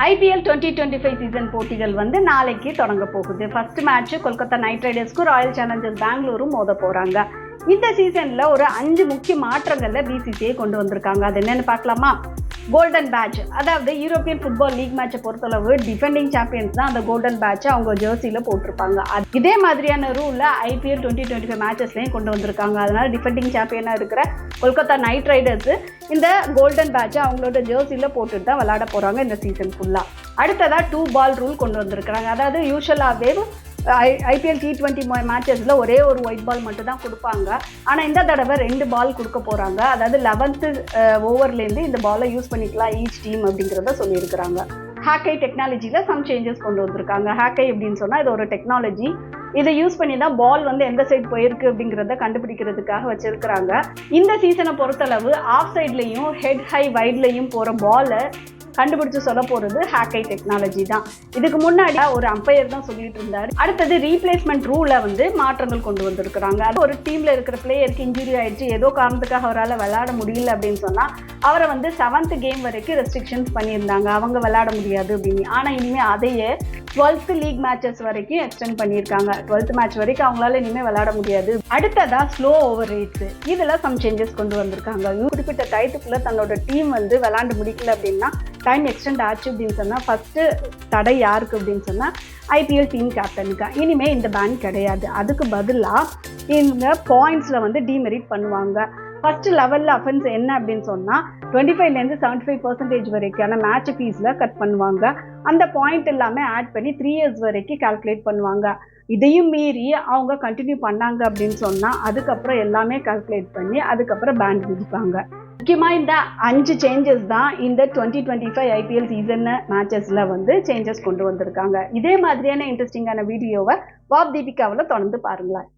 IPL 2025 season போட்டிகள் வந்து நாளைக்கு தொடங்க போகுது. ஃபர்ஸ்ட் மேட்ச் கொல்கத்தா நைட் ரைடர்ஸ்க்கும் ராயல் சேலஞ்சர்ஸ் பெங்களூரும் மோத போறாங்க. இந்த சீசன்ல ஒரு 5 முக்கிய மாற்றங்கள்ல BCCI கொண்டு வந்திருக்காங்க. அது என்னன்னு பார்க்கலாமா? கோல்டன் பேட்ச், அதாவது யூரோப்பியன் ஃபுட்பால் லீக் மேட்சை பொறுத்தளவு டிஃபெண்டிங் சாம்பியன்ஸ் தான் அந்த கோல்டன் பேட்சை அவங்க ஜெர்சியில போட்டிருப்பாங்க. இதே மாதிரியான ரூல்ல IPL 2025 மேட்சஸ்லையும் கொண்டு வந்திருக்காங்க. அதனால டிஃபெண்டிங் சாம்பியனா இருக்கிற கொல்கத்தா நைட் ரைடர்ஸ் இந்த கோல்டன் பேட்சை அவங்களோட ஜெர்சியில போட்டுட்டு தான் விளையாட போறாங்க இந்த சீசன் ஃபுல்லா. அடுத்ததா 2 பால் ரூல் கொண்டு வந்திருக்காங்க. அதாவது யூஷுவலாகவே IPL T20 மேட்சஸ்ல ஒரே ஒரு ஒயிட் பால் மட்டும் தான் கொடுப்பாங்க. ஆனால் இந்த தடவை 2 பால் கொடுக்க போறாங்க. அதாவது 11th ஓவர்லேருந்து இந்த பாலை யூஸ் பண்ணிக்கலாம் ஈச் டீம் அப்படிங்கிறத சொல்லியிருக்கிறாங்க. ஹேக்கை டெக்னாலஜியில் சம் சேஞ்சஸ் கொண்டு வந்திருக்காங்க. ஹேக்கை அப்படின்னு சொன்னால் இது ஒரு டெக்னாலஜி. இதை யூஸ் பண்ணி தான் பால் வந்து எந்த சைட் போயிருக்கு அப்படிங்கிறத கண்டுபிடிக்கிறதுக்காக வச்சிருக்கிறாங்க. இந்த சீசனை பொறுத்தளவு ஆஃப் சைட்லையும் ஹெட் ஹை வைட்லையும் போகிற பாலை கண்டுபிடிச்சு சொல்ல போறது ஹேக்கை டெக்னாலஜி தான். இதுக்கு முன்னாடி ஒரு அம்பையர் தான் சொல்லிட்டு இருந்தாரு. அடுத்தது ரீப்ளேஸ்மெண்ட் ரூலை வந்து மாற்றங்கள் கொண்டு வந்திருக்கிறாங்க. அது ஒரு டீம்ல இருக்கிற பிளேயருக்கு இன்ஜுரி ஆயிடுச்சு, ஏதோ காரணத்துக்காக அவரால் விளையாட முடியல அப்படின்னு சொன்னா அவரை வந்து 7th கேம் வரைக்கும் ரெஸ்ட்ரிக்ஷன்ஸ் பண்ணியிருந்தாங்க, அவங்க விளையாட முடியாது அப்படின்னு. ஆனா இனிமே அதையே 12th லீக் மேட்சஸ் வரைக்கும் எக்ஸ்டெண்ட் பண்ணியிருக்காங்க. 12th மேட்ச் வரைக்கும் அவங்களால இனிமேல் விளையாட முடியாது. அடுத்ததா ஸ்லோ ஓவர் ரேட்ஸ், இதில் சம் சேஞ்சஸ் கொண்டு வந்திருக்காங்க. குறிப்பிட்ட டயத்துக்குள்ள தன்னோட டீம் வந்து விளையாண்டு முடிக்கல அப்படின்னா டைம் எக்ஸ்டெண்ட் ஆச்சு அப்படின்னு சொன்னால் ஃபஸ்ட்டு தடை யாருக்கு அப்படின்னு சொன்னால் IPL டீம் கேப்டனுக்கு. இனிமேல் இந்த பேன் கிடையாது. அதுக்கு பதிலாக இந்த பாயிண்ட்ஸில் வந்து டிமெரிட் பண்ணுவாங்க. ஃபர்ஸ்ட் லெவலில் அஃபென்ஸ் என்ன அப்படின்னு சொன்னால் 25லேருந்து 75% வரைக்கான மேட்ச் ஃபீஸில் கட் பண்ணுவாங்க. அந்த பாயிண்ட் எல்லாமே ஆட் பண்ணி 3 years வரைக்கும் கால்குலேட் பண்ணுவாங்க. இதையும் மீறி அவங்க கண்டினியூ பண்ணாங்க அப்படின்னு சொன்னால் அதுக்கப்புறம் எல்லாமே கால்குலேட் பண்ணி அதுக்கப்புறம் பேன் விதிப்பாங்க. முக்கியமாக இந்த 5 சேஞ்சஸ் தான் இந்த 2025 IPL சீசன் மேட்சஸில் வந்து சேஞ்சஸ் கொண்டு வந்திருக்காங்க. இதே மாதிரியான இன்ட்ரெஸ்டிங்கான வீடியோவை வாப் தீபிகாவில் தொடர்ந்து பாருங்களேன்.